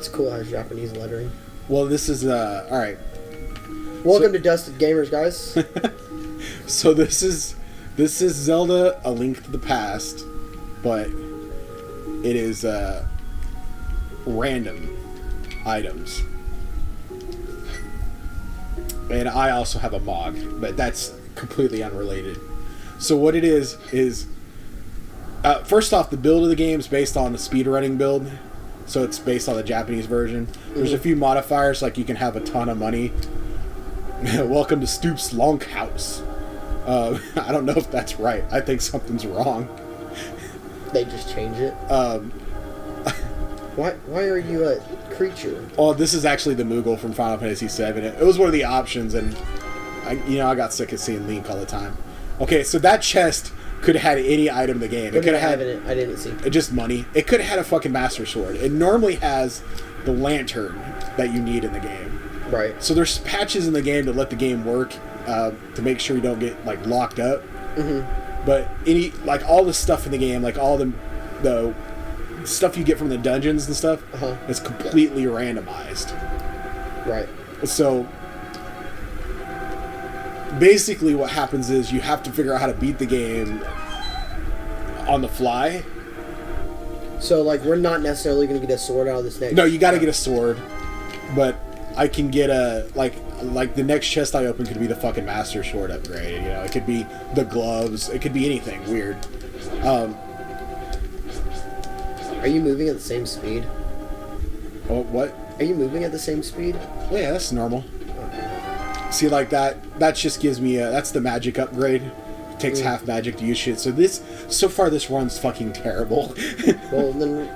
That's cool. Has Japanese lettering. Well, this is all right. Welcome to Dusted Gamers, guys. So this is Zelda: A Link to the Past, but it is random items. And I also have a MOG, but that's completely unrelated. So what it is first off, the build of the game is based on a speedrunning build. So it's based on the Japanese version. There's a few modifiers, like you can have a ton of money. Welcome to Stoop's Long House. I don't know if that's right. I think something's wrong. They just change it. Why are you a creature? Oh, this is actually the Moogle from Final Fantasy VII. It was one of the options, and I got sick of seeing Link all the time. Okay, so that chest could have had any item in the game. It could have had it. I didn't see. Just money. It could have had a fucking Master Sword. It normally has the lantern that you need in the game. Right. So there's patches in the game to let the game work, to make sure you don't get like locked up. Mm-hmm. But all the stuff in the game, like all the stuff you get from the dungeons and stuff, is completely randomized. Right. So basically what happens is you have to figure out how to beat the game on the fly. So, like, we're not necessarily going to get a sword out of this next... No, you got to get a sword, but I can get a... Like the next chest I open could be the fucking Master Sword upgrade, you know? It could be the gloves. It could be anything weird. Are you moving at the same speed? Oh, what? Are you moving at the same speed? Well, yeah, that's normal. See, like that just gives me that's the magic upgrade. It takes half magic to use shit. So far this run's fucking terrible. Well, then...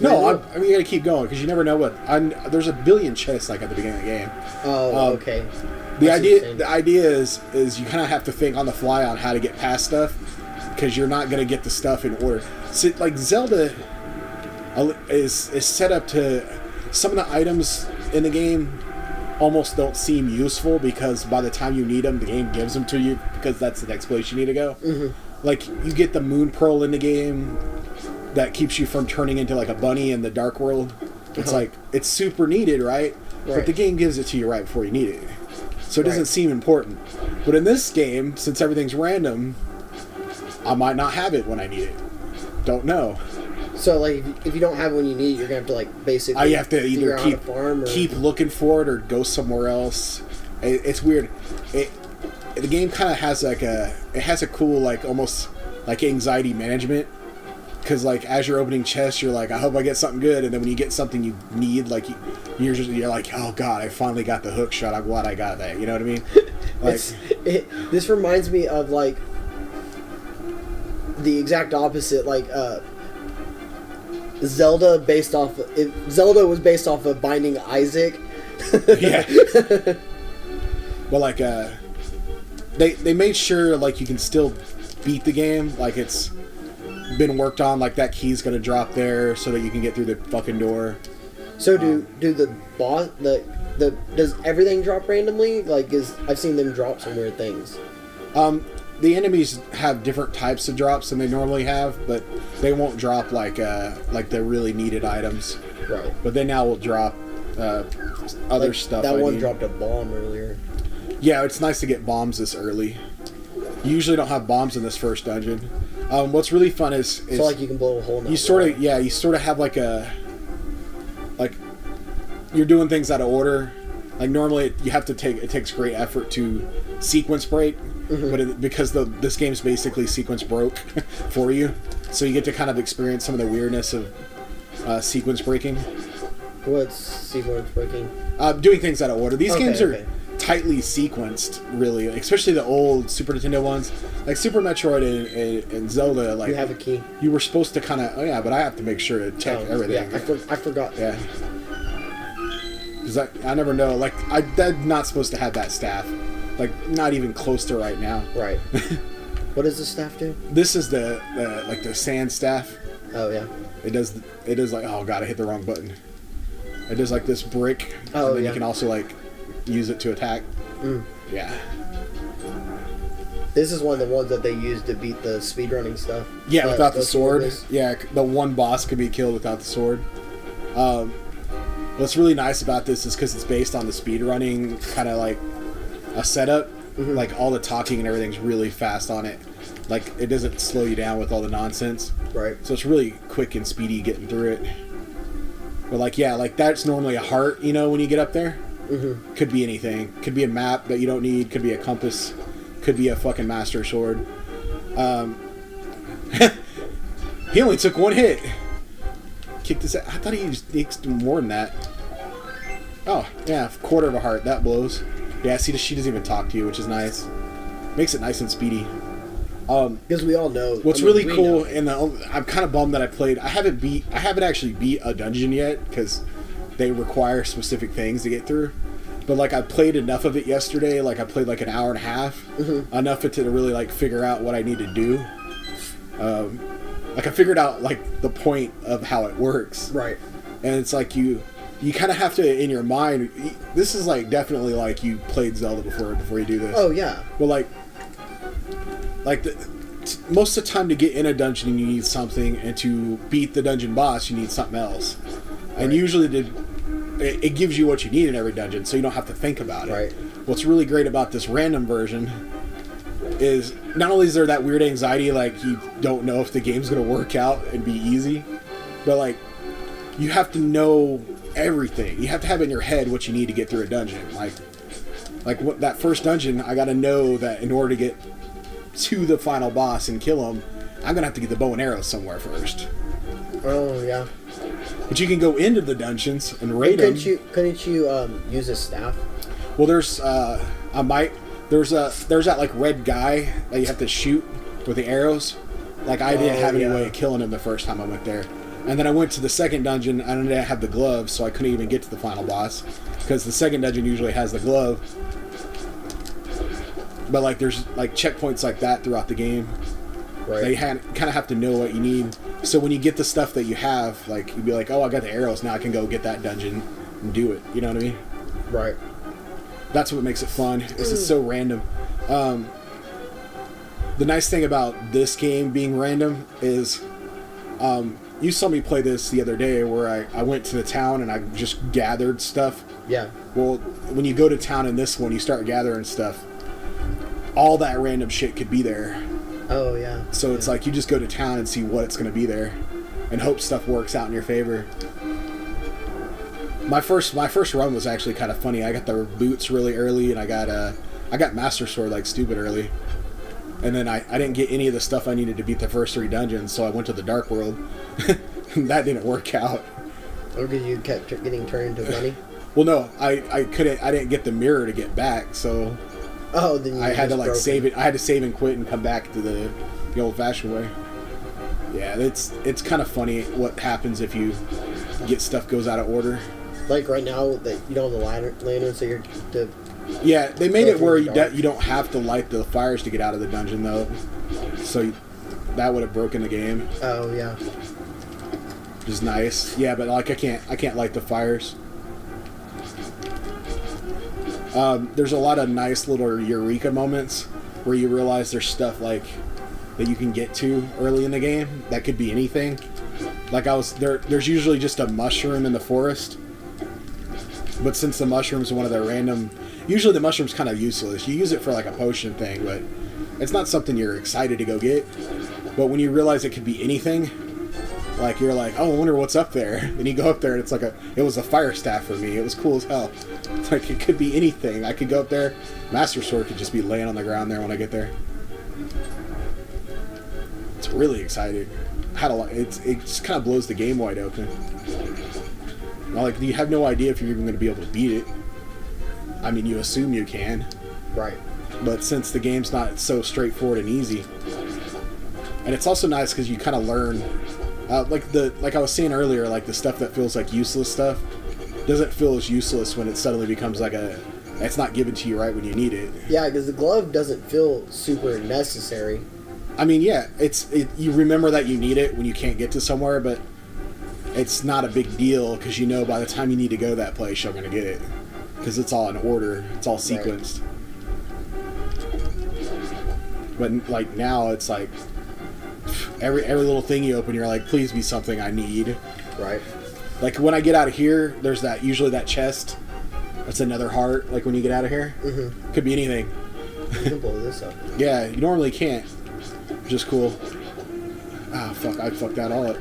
No, I mean, you gotta keep going, because you never know what... there's a billion chests, like, at the beginning of the game. Oh, okay. The idea is you kind of have to think on the fly on how to get past stuff, because you're not gonna get the stuff in order. So, like, Zelda is set up to... Some of the items in the game almost don't seem useful, because by the time you need them, the game gives them to you, because that's the next place you need to go. Mm-hmm. Like, you get the Moon Pearl in the game that keeps you from turning into, like, a bunny in the Dark World. It's like, it's super needed, right? But the game gives it to you right before you need it. So it doesn't seem important. But in this game, since everything's random, I might not have it when I need it. Don't know. So, like, if you don't have it when you need it, you're going to have to, like, basically... You have to either keep looking for it or go somewhere else. It's weird. The game kind of has, like, it has a cool, like, almost, like, anxiety management. Because, like, as you're opening chests, you're like, I hope I get something good. And then when you get something you need, like, you're like, oh, God, I finally got the hook shot. I'm glad I got that. You know what I mean? Like, this reminds me of, like, the exact opposite, like, Zelda Zelda was based off of Binding Isaac. Yeah. Well, like, they made sure, like, you can still beat the game. Like, it's been worked on. Like, that key's gonna drop there so that you can get through the fucking door. So do the boss does everything drop randomly? Like, I've seen them drop some weird things. The enemies have different types of drops than they normally have, but they won't drop like the really needed items. Right. But they now will drop other stuff. That one dropped a bomb earlier. Yeah, it's nice to get bombs this early. You usually don't have bombs in this first dungeon. What's really fun is so, like, you can blow a hole in that you sort of have like you're doing things out of order. Like, normally it takes great effort to sequence break. Mm-hmm. But because this game's basically sequence broke for you, so you get to kind of experience some of the weirdness of sequence breaking. What's sequence breaking? Doing things out of order. These games are tightly sequenced, really, especially the old Super Nintendo ones, like Super Metroid and Zelda. Like, you have a key. You were supposed to kind of but I have to make sure to check everything. Yeah, I forgot. Yeah, because I never know. Like, I'm not supposed to have that staff. Like, not even close to right now. Right. What does the staff do? This is the sand staff. Oh, yeah. It does like, oh god, I hit the wrong button. It does like this brick. Oh, and then you can also, like, use it to attack. Mm. Yeah. This is one of the ones that they use to beat the speedrunning stuff. Yeah, without the sword. Yeah, the one boss could be killed without the sword. What's really nice about this is because it's based on the speedrunning kind of like a setup. Like all the talking and everything's really fast on it. Like it doesn't slow you down with all the nonsense. Right. So it's really quick and speedy getting through it. But like, yeah, like that's normally a heart, you know, when you get up there. Could be anything. Could be a map that you don't need. Could be a compass. Could be a fucking master sword. He only took one hit. Kicked his ass. I thought he used more than that. Oh, yeah, quarter of a heart. That blows. Yeah, see, she doesn't even talk to you, which is nice. Makes it nice and speedy. Because we all know. What's really cool, and I'm kind of bummed that I haven't actually beat a dungeon yet, because they require specific things to get through. But like I played enough of it yesterday, like I played like an hour and a half, enough to really like figure out what I need to do. Like I figured out like the point of how it works. Right. And it's like you kind of have to, in your mind, this is like definitely like you played Zelda before you do this. Oh yeah. But like most of the time to get in a dungeon you need something, and to beat the dungeon boss you need something else. Right. And usually it gives you what you need in every dungeon, so you don't have to think about it. Right. What's really great about this random version is not only is there that weird anxiety, like you don't know if the game's going to work out and be easy, but like you have to know everything. You have to have in your head what you need to get through a dungeon. Like what that first dungeon, I got to know that in order to get to the final boss and kill him, I'm going to have to get the bow and arrow somewhere first. Oh yeah. But you can go into the dungeons and raid them. Couldn't you use a staff? Well, there's that like red guy that you have to shoot with the arrows. Like I didn't have any way of killing him the first time I went there. And then I went to the second dungeon, and I didn't have the gloves, so I couldn't even get to the final boss, because the second dungeon usually has the glove. But like there's like checkpoints like that throughout the game. Right. They kind of have to know what you need. So when you get the stuff that you have, like you'd be like, oh, I got the arrows, now I can go get that dungeon and do it. You know what I mean? Right. That's what makes it fun. It's so random. The nice thing about this game being random is, you saw me play this the other day where I went to the town and I just gathered stuff. Yeah. Well, when you go to town in this one, you start gathering stuff. All that random shit could be there. Oh, yeah. So it's like you just go to town and see what's going to be there and hope stuff works out in your favor. My first run was actually kind of funny. I got the boots really early, and I got Master Sword like stupid early. And then I didn't get any of the stuff I needed to beat the first 3 dungeons, so I went to the Dark World. That didn't work out. Or because you kept getting turned into money? Well, no, I didn't get the mirror to get back, so... Oh, then I had to like save it. I had to save and quit and come back to the old-fashioned way. Yeah, it's kind of funny what happens if you get stuff goes out of order. Like right now, that you don't have the lantern, so you're to. Yeah, they made it where you don't have to light the fires to get out of the dungeon though, so that would have broken the game. Oh yeah. Which is nice. Yeah, but like I can't light the fires. There's a lot of nice little eureka moments where you realize there's stuff like that you can get to early in the game that could be anything. Like there's usually just a mushroom in the forest, but since the mushroom's one of the random, usually the mushroom's kind of useless. You use it for like a potion thing, but it's not something you're excited to go get. But when you realize it could be anything, like you're like, oh, I wonder what's up there. And you go up there and it's like it was a fire staff for me. It was cool as hell. It's like it could be anything. I could go up there. Master Sword could just be laying on the ground there when I get there. It's really exciting. It just kind of blows the game wide open. Like you have no idea if you're even going to be able to beat it. I mean, you assume you can. Right. But since the game's not so straightforward and easy, and it's also nice because you kind of learn. Like I was saying earlier, like the stuff that feels like useless stuff doesn't feel as useless when it suddenly becomes like it's not given to you right when you need it. Yeah, because the glove doesn't feel super necessary. I mean, yeah, you remember that you need it when you can't get to somewhere, but it's not a big deal because you know by the time you need to go that place, you're going to get it because it's all in order, it's all sequenced. Right. But like now, it's like. Every little thing you open, you're like, please be something I need. Right. Like when I get out of here, there's usually that chest. That's another heart. Like when you get out of here, could be anything. You can blow this up. Yeah, you normally can't. Which is cool. Ah, fuck! I fucked that all up.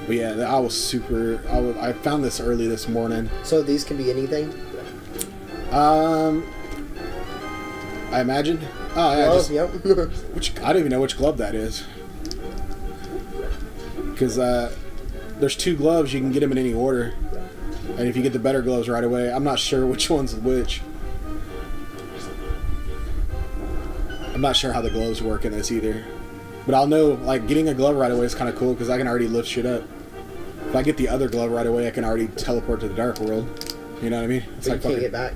But yeah, I was super. I found this early this morning. So these can be anything. I imagine. Oh yeah, Glove, yep. I don't even know which glove that is. Because there's 2 gloves, you can get them in any order. And if you get the better gloves right away, I'm not sure which one's which. I'm not sure how the gloves work in this either. But I'll know, like, getting a glove right away is kind of cool because I can already lift shit up. If I get the other glove right away, I can already teleport to the dark world. You know what I mean? It's But you can't get back.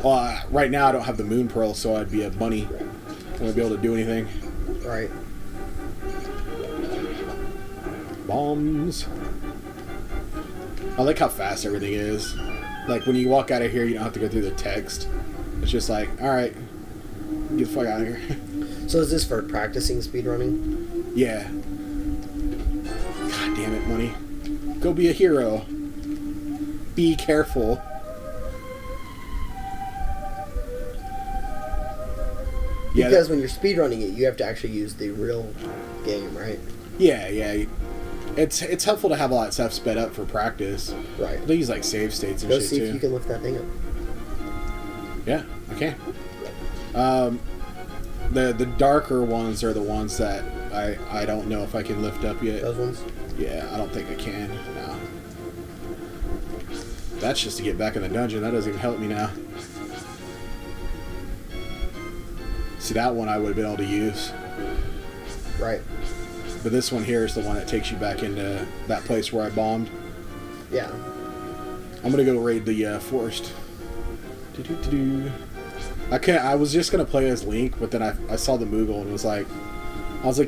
Well, right now I don't have the moon pearl, so I'd be a bunny. I wouldn't be able to do anything. Right. Bombs. I like how fast everything is. Like, when you walk out of here, you don't have to go through the text. It's just like, alright, get the fuck out of here. So is this for practicing speedrunning? Yeah. God damn it, money. Go be a hero. Be careful. Yeah, Because when you're speedrunning it, you have to actually use the real game, right? Yeah. It's helpful to have a lot of stuff sped up for practice. Right. They use like save states and Go shit see too. if you can lift that thing up. Yeah, I can. The darker ones are the ones that I don't know if I can lift up yet. Those ones? Yeah, I don't think I can. No. That's just to get back in the dungeon. That doesn't even help me now. See, that one I would have been able to use. Right. But this one here is the one that takes you back into that place where I bombed. Yeah. I'm gonna go raid the forest. I was just gonna play as Link, but then I saw the Moogle and was like,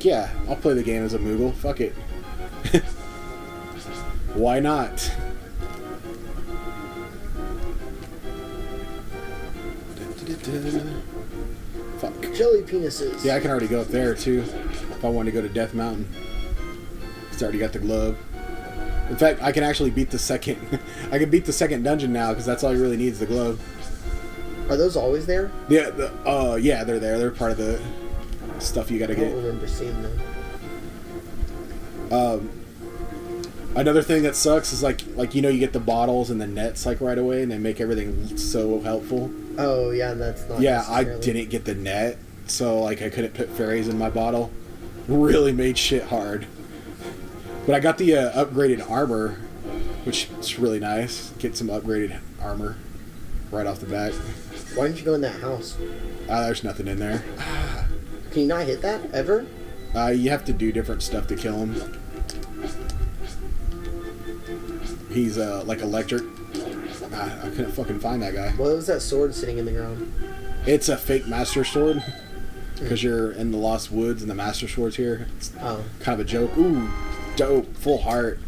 yeah, I'll play the game as a Moogle. Fuck it. Why not? Fuck. Jelly penises. Yeah, I can already go up there too if I want to go to Death Mountain. It's already got the glove. In fact, I can actually beat the second. I can beat the second dungeon now because that's all he really needs, the glove. Are those always there? Yeah, yeah, they're there. They're part of the stuff you got to I get. don't remember seeing them. Another thing that sucks is like you get the bottles and the nets like right away, and they make everything so helpful. Oh yeah, that's not. Yeah, I necessarily- didn't get the net, so like I couldn't put fairies in my bottle. Really made shit hard. But I got the upgraded armor, which is really nice. Get some upgraded armor right off the bat. Why didn't you go in that house? There's nothing in there. Can you not hit that ever? You have to do different stuff to kill him. He's like electric. I couldn't fucking find that guy. What was that sword sitting in the ground? It's a fake master sword because you're in the Lost Woods and the master sword's here. It's kind of a joke. Ooh, dope, full heart.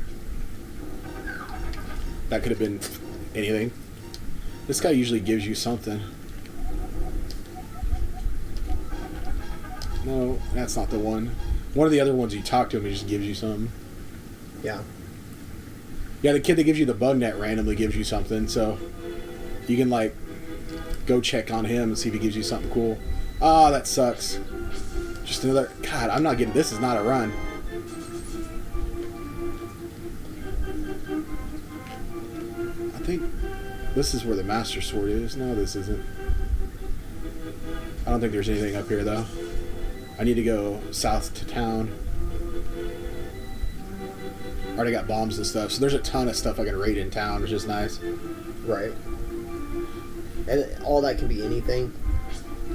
That could have been anything. This guy usually gives you something. No, that's not the one. One of the other ones you talk to him, he just gives you something. Yeah. Yeah, the kid that gives you the bug net randomly gives you something, so you can like go check on him and see if he gives you something cool. Ah, that sucks. Just another. God, I'm not getting. This is not a run. I think this is where the master sword is. No, this isn't. I don't think there's anything up here though. I need to go south to town. Already got bombs and stuff, so there's a ton of stuff I can raid in town, which is nice. Right. And all that can be anything.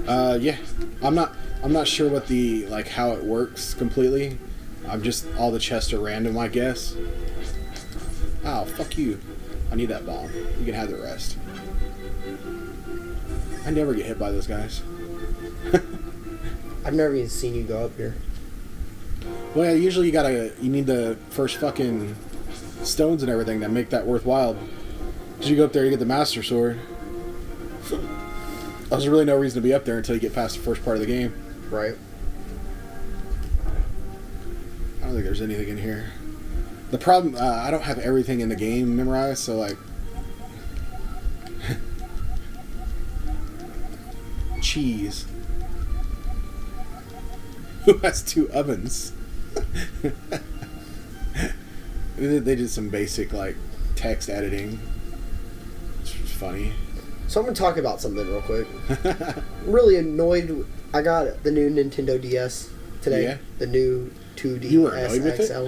Yeah. I'm not sure what the how it works completely. I'm just all the chests are random, I guess. Oh, fuck you. I need that bomb. You can have the rest. I never get hit by those guys. I've never even seen you go up here. Well, yeah, usually you need the first fucking stones and everything that make that worthwhile. Because you go up there, you get the master sword. There's really no reason to be up there until you get past the first part of the game. Right. I don't think there's anything in here. The problem, I don't have everything in the game memorized, so like... Cheese. Who has 2 ovens? They did some basic, like, text editing. It's funny. So I'm going to talk about something real quick. I'm really annoyed. I got the new Nintendo DS today. Yeah? The new 2DS You were annoyed with XL.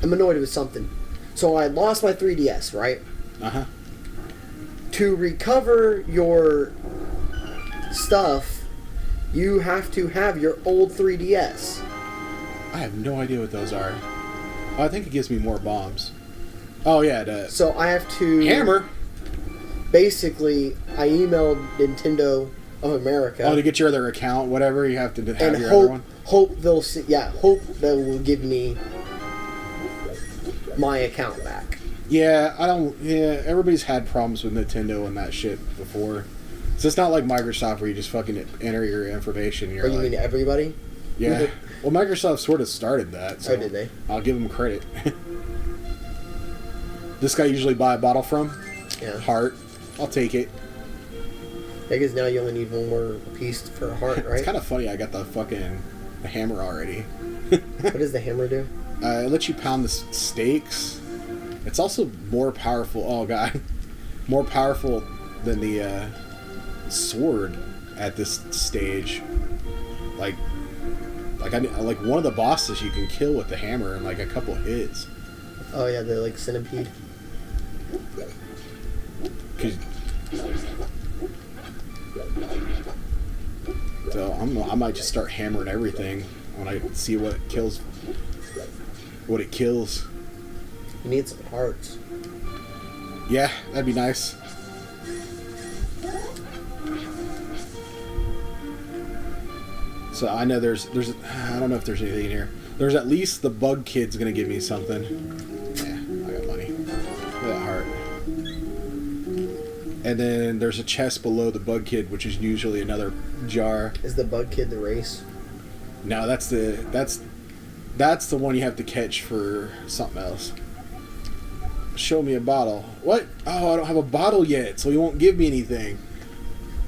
I'm annoyed with something. So I lost my 3DS, right? Uh-huh. To recover your stuff, you have to have your old 3DS. I have no idea what those are. Oh, I think it gives me more bombs. Oh, yeah, it does. So I have to... Hammer! Basically, I emailed Nintendo of America. Oh, to get your other account, whatever, you have to have and your other one? hope they'll see, hope they will give me my account back. Yeah, everybody's had problems with Nintendo and that shit before. So it's not like Microsoft where you just fucking enter your information. And you're Or you mean everybody? Yeah. Well, Microsoft sort of started that. So Oh, did they? I'll give them credit. This guy usually buy a bottle from? Yeah. Heart. I'll take it. I guess now you only need one more piece for a heart, right? It's kind of funny. I got the hammer already. What does the hammer do? It lets you pound the steaks. It's also more powerful. Oh god, more powerful than the sword at this stage. Like one of the bosses you can kill with the hammer in like a couple hits. Oh yeah, the like centipede. So I might just start hammering everything when I see what it kills. What it kills. You need some hearts. Yeah, that'd be nice. So I know there's I don't know if there's anything in here. There's at least the bug kid's gonna give me something. Yeah, I got money. Look at that heart. And then there's a chest below the bug kid, which is usually another jar. Is the bug kid the race? No, that's the one you have to catch for something else. Show me a bottle. What? Oh, I don't have a bottle yet, so he won't give me anything.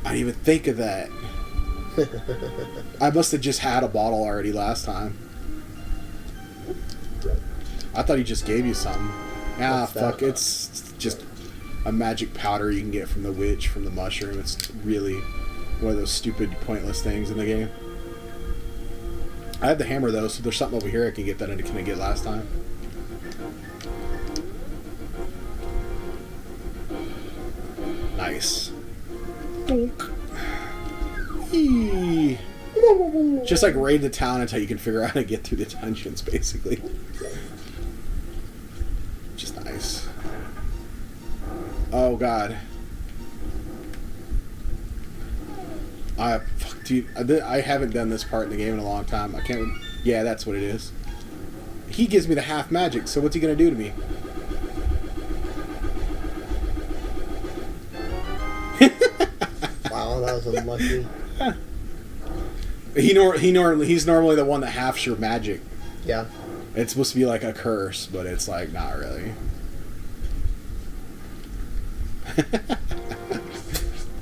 I didn't even think of that. I must have just had a bottle already last time. I thought he just gave you something. Ah, fuck. It's just a magic powder you can get from the witch, from the mushroom. It's really one of those stupid, pointless things in the game. I have the hammer, though, so there's something over here I can get that I couldn't get last time. Nice. Donk. Eee. Just like raid the town until you can figure out how to get through the dungeons, basically. Just nice. Oh god. Fuck, dude, I haven't done this part in the game in a long time. I can't. Yeah, that's what it is. He gives me the half magic, so what's he gonna do to me? Wow, that was unlucky. He's normally the one that halves your magic. Yeah. It's supposed to be like a curse, but it's like not really.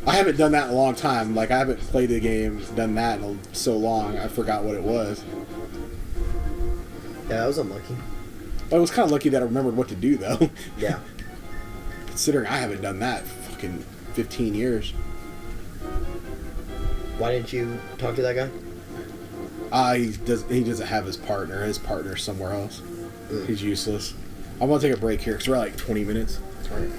I haven't done that in a long time. Like I haven't played the game, done that in so long. I forgot what it was. Yeah, that was unlucky. But I was kind of lucky that I remembered what to do, though. Yeah. Considering I haven't done that for fucking 15 years. Why didn't you talk to that guy? He doesn't have his partner. His partner's somewhere else. He's useless. I'm gonna take a break here because we're at like 20 minutes. All right.